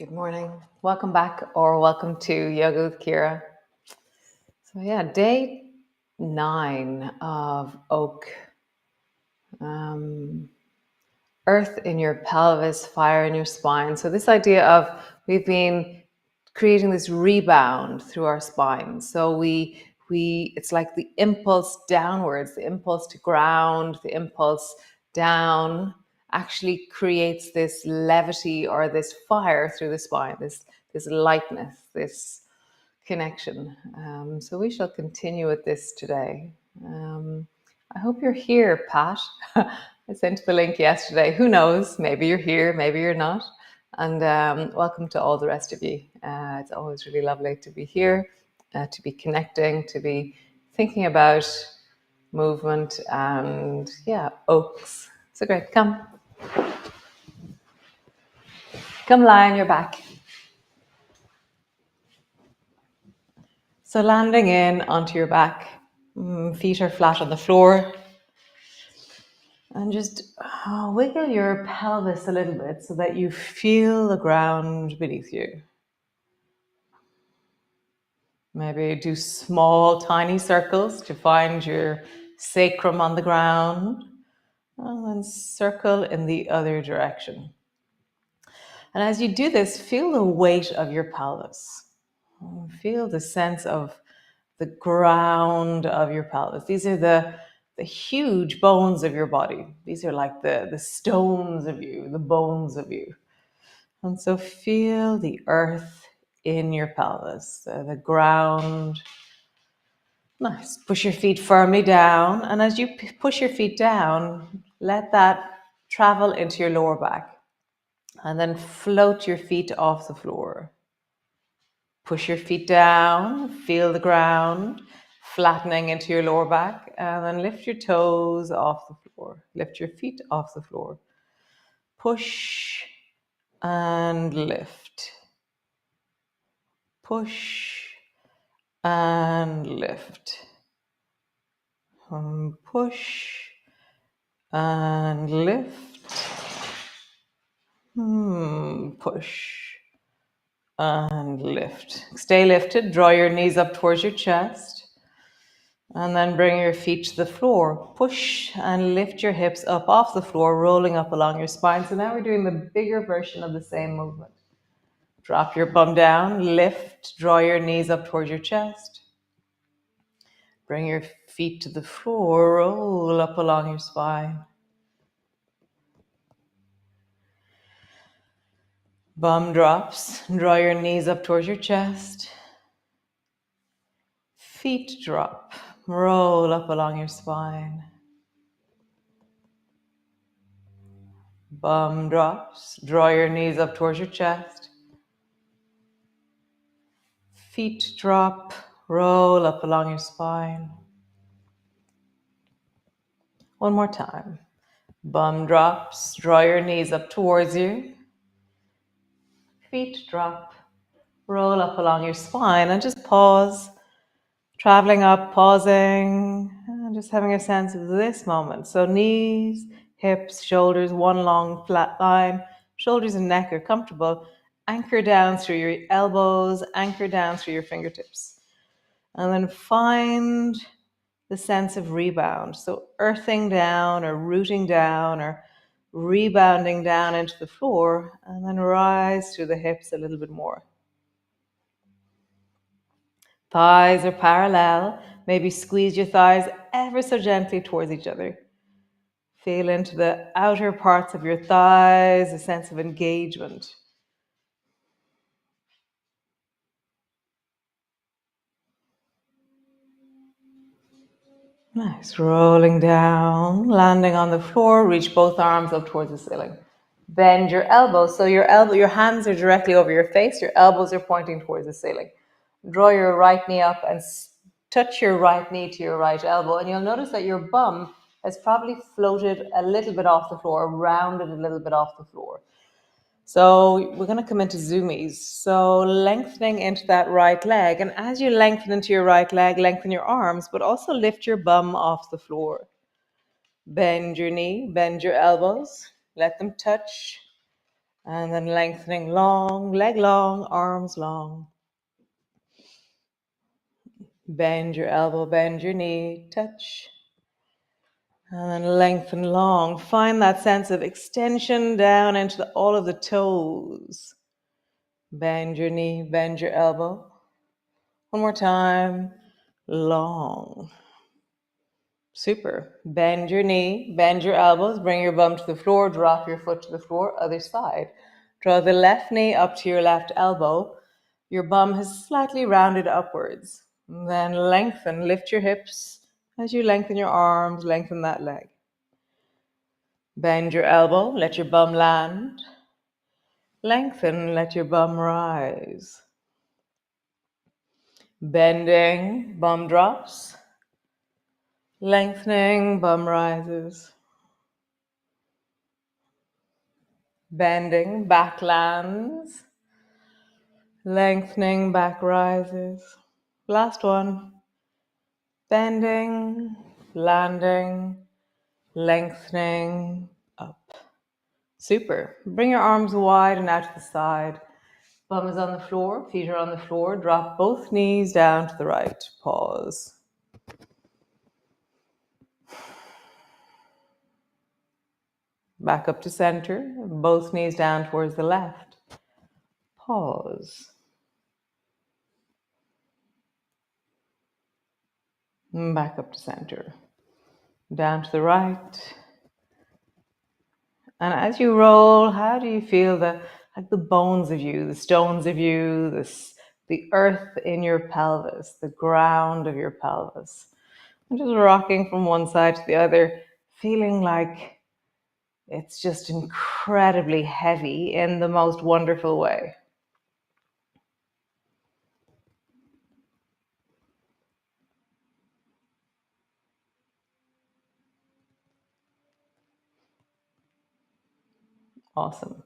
Good morning. Welcome back or welcome to Yoga with Ciara. So yeah, day 9 of Oak. Earth in your pelvis, fire in your spine. So this idea of we've been creating this rebound through our spine. So we it's like the impulse downwards, the impulse to ground, the impulse down actually creates this levity or this fire through the spine, this lightness, this connection. So we shall continue with this today. I hope you're here, Pat. I sent the link yesterday. Who knows? Maybe you're here, maybe you're not. And welcome to all the rest of you. It's always really lovely to be here, to be connecting, to be thinking about movement and, yeah, oaks. So great. Come lie on your back. So landing in onto your back, feet are flat on the floor. And just wiggle your pelvis a little bit so that you feel the ground beneath you. Maybe do small, tiny circles to find your sacrum on the ground. And then circle in the other direction. And as you do this, feel the weight of your pelvis. Feel the sense of the ground of your pelvis. These are the huge bones of your body. These are like the stones of you, the bones of you. And so feel the earth in your pelvis, the ground. Nice. Push your feet firmly down. And as you push your feet down, let that travel into your lower back. And then float your feet off the floor. Push your feet down, feel the ground, flattening into your lower back, and then lift your toes off the floor. Lift your feet off the floor. Push and lift. Push and lift. Push and lift. Push and lift. Stay lifted. Draw your knees up towards your chest. And then bring your feet to the floor. Push and lift your hips up off the floor, rolling up along your spine. So now we're doing the bigger version of the same movement. Drop your bum down, lift, draw your knees up towards your chest. Bring your feet to the floor, roll up along your spine. Bum drops, draw your knees up towards your chest. Feet drop, roll up along your spine. Bum drops, draw your knees up towards your chest. Feet drop, roll up along your spine. One more time. Bum drops, draw your knees up towards you. Feet drop, roll up along your spine, and just pause. Traveling up, pausing, and just having a sense of this moment. So knees, hips, shoulders, one long flat line. Shoulders and neck are comfortable. Anchor down through your elbows, anchor down through your fingertips. And then find the sense of rebound. So earthing down or rooting down or rebounding down into the floor, and then rise through the hips a little bit more. Thighs are parallel. Maybe squeeze your thighs ever so gently towards each other. Feel into the outer parts of your thighs, a sense of engagement. Nice. Rolling down, landing on the floor, reach both arms up towards the ceiling. Bend your elbows. So your hands are directly over your face, your elbows are pointing towards the ceiling. Draw your right knee up and touch your right knee to your right elbow. And you'll notice that your bum has probably floated a little bit off the floor, rounded a little bit off the floor. So we're going to come into zoomies. So lengthening into that right leg. And as you lengthen into your right leg, lengthen your arms, but also lift your bum off the floor. Bend your knee, bend your elbows, let them touch. And then lengthening long, leg long, arms long. Bend your elbow, bend your knee, touch. And then lengthen long. Find that sense of extension down into all of the toes. Bend your knee, bend your elbow. One more time. Long. Super. Bend your knee, bend your elbows, bring your bum to the floor, drop your foot to the floor, other side. Draw the left knee up to your left elbow. Your bum has slightly rounded upwards. And then lengthen, lift your hips. As you lengthen your arms, lengthen that leg. Bend your elbow, let your bum land. Lengthen, let your bum rise. Bending, bum drops. Lengthening, bum rises. Bending, back lands. Lengthening, back rises. Last one. Bending, landing, lengthening, up. Super. Bring your arms wide and out to the side. Bum is on the floor, feet are on the floor. Drop both knees down to the right. Pause. Back up to center. Both knees down towards the left. Pause. Back up to center. Down to the right. And as you roll, how do you feel the bones of you, the stones of you, the earth in your pelvis, the ground of your pelvis? And just rocking from one side to the other, feeling like it's just incredibly heavy in the most wonderful way. Awesome.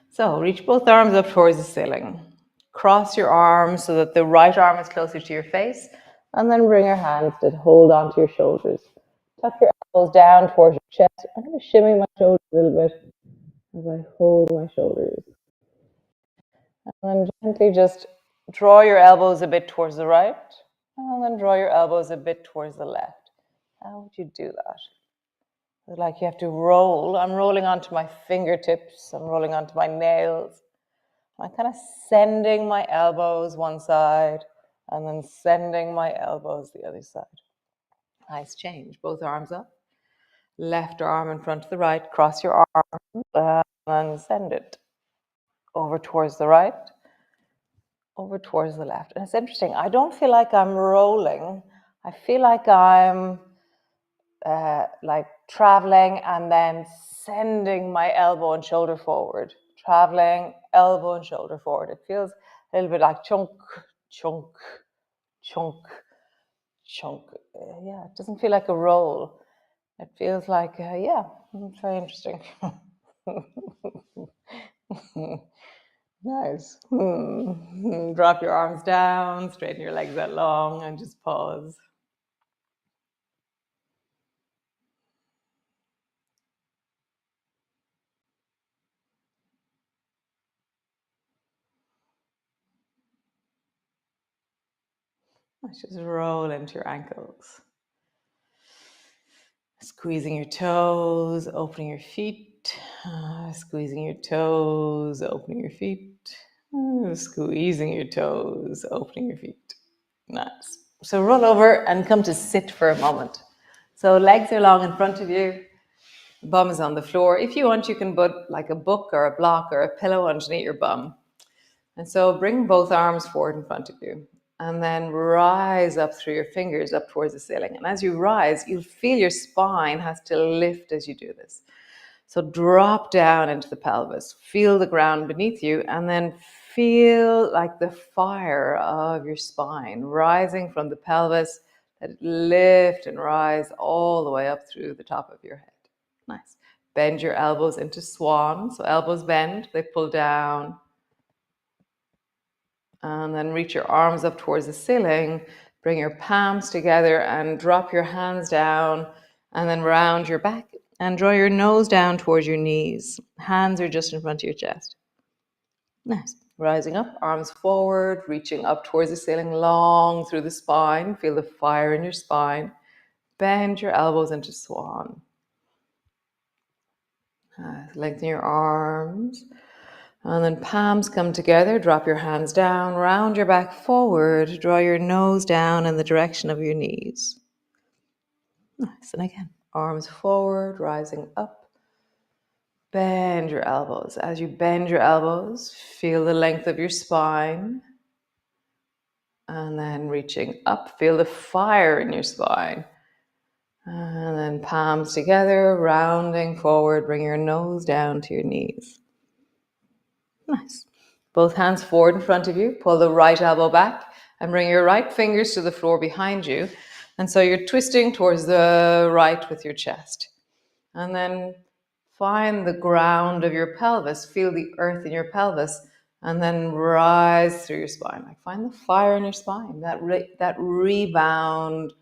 So reach both arms up towards the ceiling. Cross your arms so that the right arm is closer to your face, and then bring your hands to hold onto your shoulders. Tuck your elbows down towards your chest. I'm going to shimmy my shoulders a little bit as I hold my shoulders. And then gently just draw your elbows a bit towards the right, and then draw your elbows a bit towards the left. How would you do that? It's like you have to roll. I'm rolling onto my fingertips. I'm rolling onto my nails. I'm kind of sending my elbows one side and then sending my elbows the other side. Nice change. Both arms up. Left arm in front of the right. Cross your arm and send it over towards the right, over towards the left. And it's interesting. I don't feel like I'm rolling. I feel like I'm like traveling and then sending my elbow and shoulder forward. Traveling, elbow and shoulder forward. It feels a little bit like chunk, chunk, chunk, chunk. Yeah, it doesn't feel like a roll. It feels like, yeah, it's very interesting. Nice. Drop your arms down, straighten your legs out long, and just pause. Let's just roll into your ankles. Squeezing your toes, opening your feet. Squeezing your toes, opening your feet. Squeezing your toes, opening your feet. Nice. So roll over and come to sit for a moment. So legs are long in front of you. Bum is on the floor. If you want, you can put like a book or a block or a pillow underneath your bum. And so bring both arms forward in front of you. And then rise up through your fingers up towards the ceiling. And as you rise, you'll feel your spine has to lift as you do this. So drop down into the pelvis. Feel the ground beneath you. And then feel like the fire of your spine rising from the pelvis. Let it lift and rise all the way up through the top of your head. Nice. Bend your elbows into swan. So elbows bend, they pull down. And then reach your arms up towards the ceiling. Bring your palms together and drop your hands down. And then round your back And draw your nose down towards your knees. Hands are just in front of your chest. Nice. Rising up, arms forward, reaching up towards the ceiling, long through the spine. Feel the fire in your spine. Bend your elbows into swan. Lengthen your arms. And then palms come together. Drop your hands down. Round your back forward. Draw your nose down in the direction of your knees. Nice. And again, arms forward, rising up. Bend your elbows. As you bend your elbows, feel the length of your spine. And then reaching up, feel the fire in your spine. And then palms together, rounding forward, bring your nose down to your knees. Nice. Both hands forward in front of you. Pull the right elbow back and bring your right fingers to the floor behind you. And so you're twisting towards the right with your chest. And then find the ground of your pelvis. Feel the earth in your pelvis. And then rise through your spine. Like find the fire in your spine, that rebound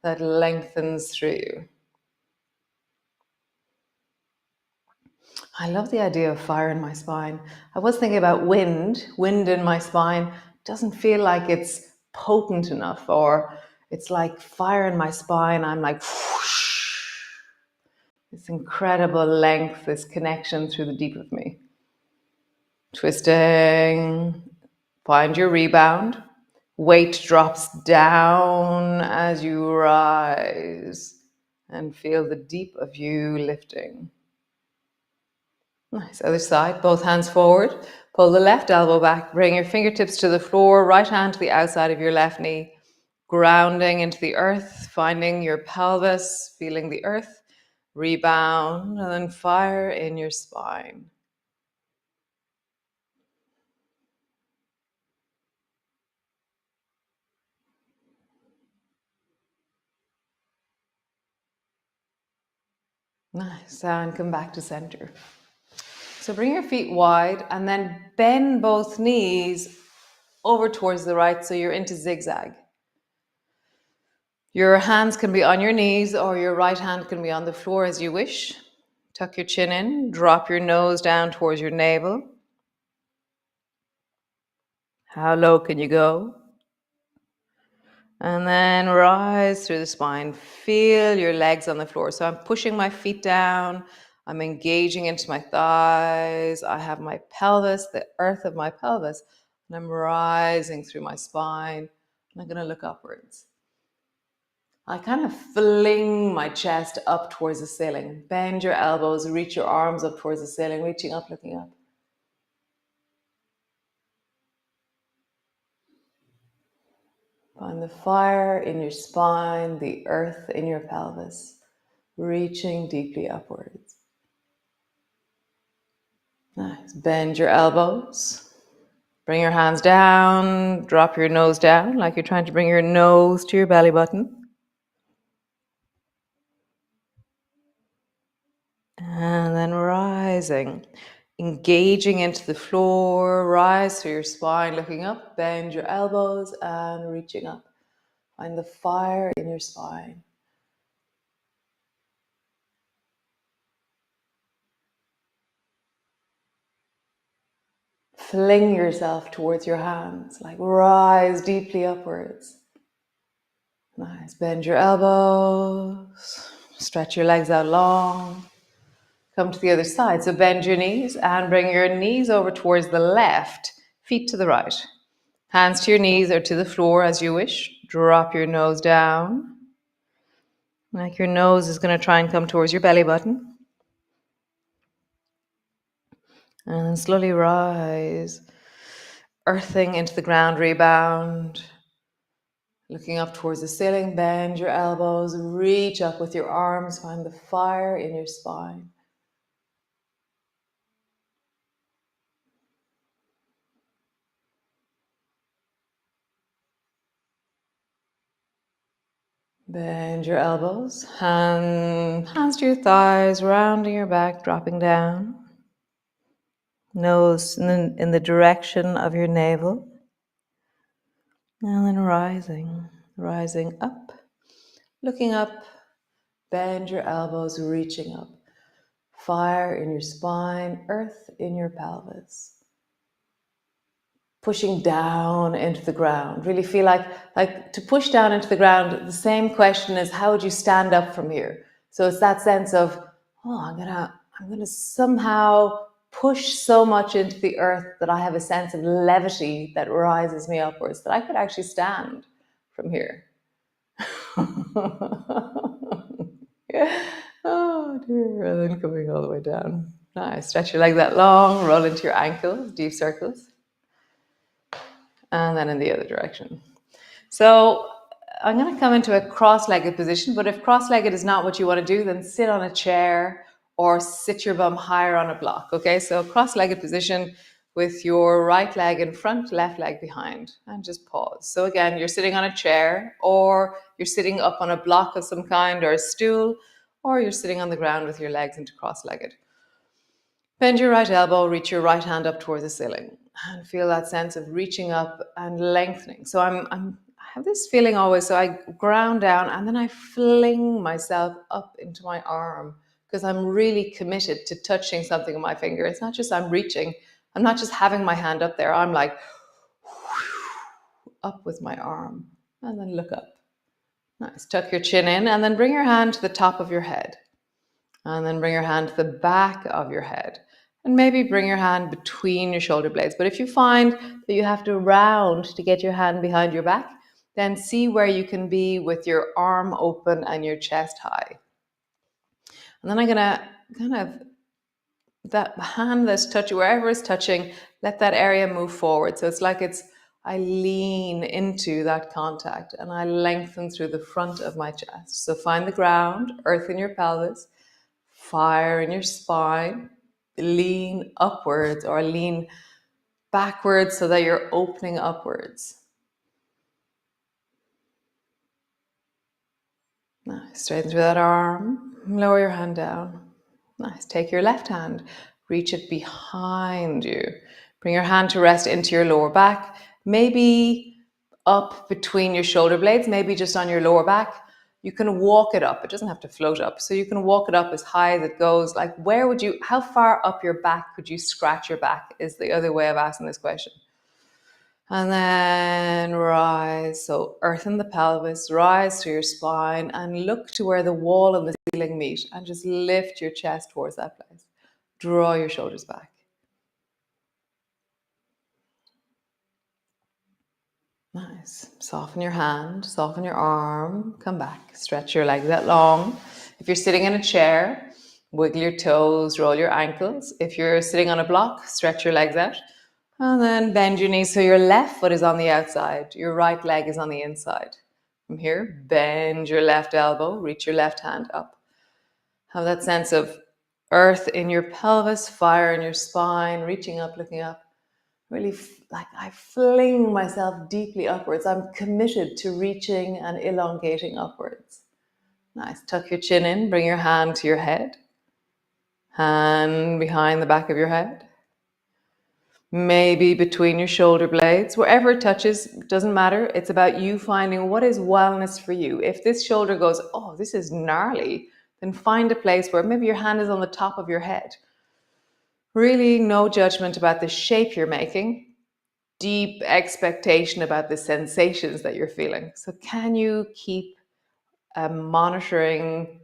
that lengthens through you. I love the idea of fire in my spine. I was thinking about wind in my spine. Doesn't feel like it's potent enough, or it's like fire in my spine. I'm like, whoosh, this incredible length, this connection through the deep of me. Twisting, find your rebound. Weight drops down as you rise and feel the deep of you lifting. Nice. Other side, both hands forward. Pull the left elbow back. Bring your fingertips to the floor. Right hand to the outside of your left knee. Grounding into the earth, finding your pelvis, feeling the earth. Rebound, and then fire in your spine. Nice. And come back to center. So bring your feet wide and then bend both knees over towards the right so you're into zigzag. Your hands can be on your knees or your right hand can be on the floor as you wish. Tuck your chin in, drop your nose down towards your navel. How low can you go? And then rise through the spine. Feel your legs on the floor. So I'm pushing my feet down. I'm engaging into my thighs. I have my pelvis, the earth of my pelvis, and I'm rising through my spine. And I'm going to look upwards. I kind of fling my chest up towards the ceiling. Bend your elbows, reach your arms up towards the ceiling, reaching up, looking up. Find the fire in your spine, the earth in your pelvis, reaching deeply upwards. Nice. Bend your elbows. Bring your hands down. Drop your nose down like you're trying to bring your nose to your belly button. And then rising, engaging into the floor, rise through your spine, looking up, bend your elbows and reaching up. Find the fire in your spine. Fling yourself towards your hands, like rise deeply upwards. Nice. Bend your elbows, stretch your legs out long. Come to the other side. So bend your knees and bring your knees over towards the left, feet to the right. Hands to your knees or to the floor as you wish. Drop your nose down. Like your nose is going to try and come towards your belly button. And slowly rise. Earthing into the ground, rebound. Looking up towards the ceiling, bend your elbows, reach up with your arms, find the fire in your spine. Bend your elbows, hands to your thighs, rounding your back, dropping down. Nose in the direction of your navel. And then rising up, looking up, Bend your elbows, reaching up. Fire in your spine, earth in your pelvis. Pushing down into the ground. Really feel like to push down into the ground, the same question is, how would you stand up from here? So it's that sense of, oh, I'm gonna somehow push so much into the earth that I have a sense of levity that rises me upwards, that I could actually stand from here. Oh dear, and then coming all the way down. Nice, stretch your leg that long, roll into your ankles, deep circles. And then in the other direction. So I'm going to come into a cross-legged position, but if cross-legged is not what you want to do, then sit on a chair or sit your bum higher on a block. Okay, so cross-legged position with your right leg in front, left leg behind, and just pause. So again, you're sitting on a chair, or you're sitting up on a block of some kind, or a stool, or you're sitting on the ground with your legs into cross-legged. Bend your right elbow, reach your right hand up towards the ceiling, and feel that sense of reaching up and lengthening. So I have this feeling always, so I ground down and then I fling myself up into my arm because I'm really committed to touching something with my finger. It's not just I'm reaching, I'm not just having my hand up there, I'm like up with my arm and then look up. Nice, tuck your chin in and then bring your hand to the top of your head. And then bring your hand to the back of your head. And maybe bring your hand between your shoulder blades. But if you find that you have to round to get your hand behind your back, then see where you can be with your arm open and your chest high. And then I'm going to kind of, that hand that's touching, wherever it's touching, let that area move forward. So it's like I lean into that contact and I lengthen through the front of my chest. So find the ground, earth in your pelvis, fire in your spine, lean upwards or lean backwards so that you're opening upwards. Nice, straighten through that arm, lower your hand down. Nice, take your left hand, reach it behind you. Bring your hand to rest into your lower back, maybe up between your shoulder blades, maybe just on your lower back. You can walk it up. It doesn't have to float up. So you can walk it up as high as it goes. Like how far up your back could you scratch your back is the other way of asking this question. And then rise. So earth in the pelvis, rise through your spine and look to where the wall and the ceiling meet and just lift your chest towards that place. Draw your shoulders back. Nice. Soften your hand, soften your arm, come back, stretch your leg that long. If you're sitting in a chair, wiggle your toes, roll your ankles. If you're sitting on a block, stretch your legs out. And then bend your knees so your left foot is on the outside, your right leg is on the inside. From here, bend your left elbow, reach your left hand up. Have that sense of earth in your pelvis, fire in your spine, reaching up, looking up. Really like I fling myself deeply upwards. I'm committed to reaching and elongating upwards. Nice. Tuck your chin in, bring your hand to your head. Hand behind the back of your head. Maybe between your shoulder blades. Wherever it touches, doesn't matter. It's about you finding what is wellness for you. If this shoulder goes, oh, this is gnarly, then find a place where maybe your hand is on the top of your head. Really no judgment about the shape you're making. Deep expectation about the sensations that you're feeling. So can you keep a monitoring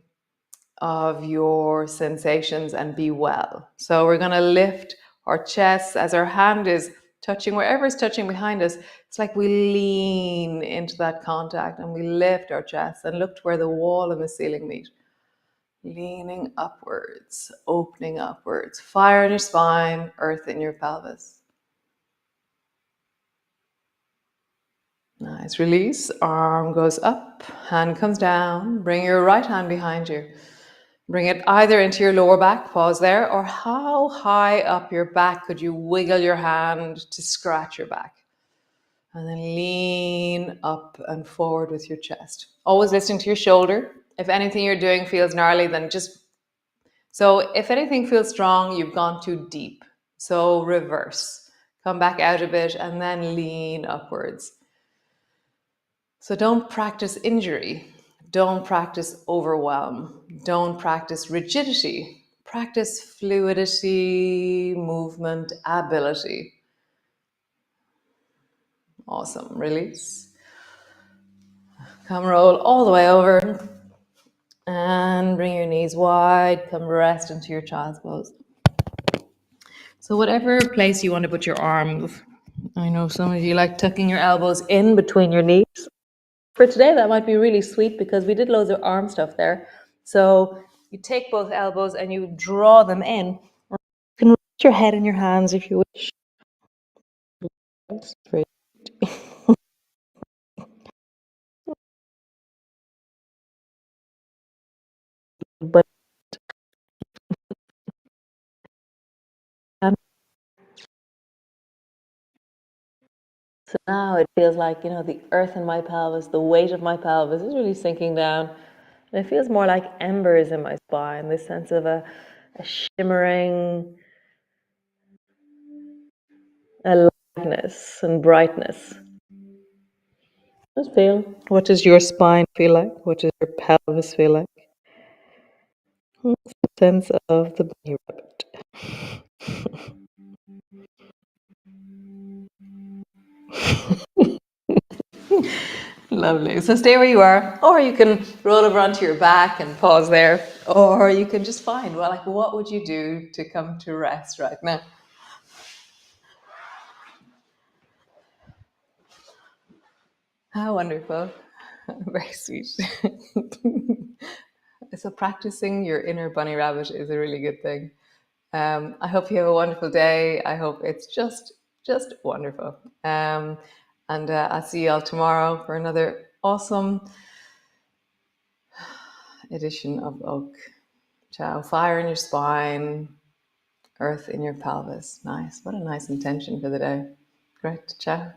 of your sensations and be well? So we're going to lift our chest as our hand is touching wherever it's touching behind us. It's like we lean into that contact and we lift our chest and look to where the wall and the ceiling meet. Leaning upwards, opening upwards. Fire in your spine, earth in your pelvis. Nice, release, arm goes up, hand comes down, bring your right hand behind you. Bring it either into your lower back, pause there, or how high up your back could you wiggle your hand to scratch your back? And then lean up and forward with your chest. Always listening to your shoulder. If anything you're doing feels gnarly, then so if anything feels strong, you've gone too deep. So reverse, come back out a bit and then lean upwards. So don't practice injury. Don't practice overwhelm. Don't practice rigidity. Practice fluidity, movement, ability. Awesome. Release. Come roll all the way over and bring your knees wide. Come rest into your child's pose. So whatever place you want to put your arms, I know some of you like tucking your elbows in between your knees. For today, that might be really sweet because we did loads of arm stuff there. So you take both elbows and you draw them in. You can rest your head in your hands if you wish. But so now it feels like, the earth in my pelvis, the weight of my pelvis is really sinking down. And it feels more like embers in my spine, this sense of a shimmering aliveness and brightness. Just feel. What does your spine feel like? What does your pelvis feel like? What's the sense of the bunny rabbit? Lovely. So stay where you are, or you can roll over onto your back and pause there, or you can just find, well, like, what would you do to come to rest right now? How wonderful. Very sweet. So practicing your inner bunny rabbit is a really good thing. I hope you have a wonderful day. I hope it's just wonderful. And I'll see you all tomorrow for another awesome edition of Oak. Ciao. Fire in your spine, earth in your pelvis. Nice. What a nice intention for the day. Great. Ciao.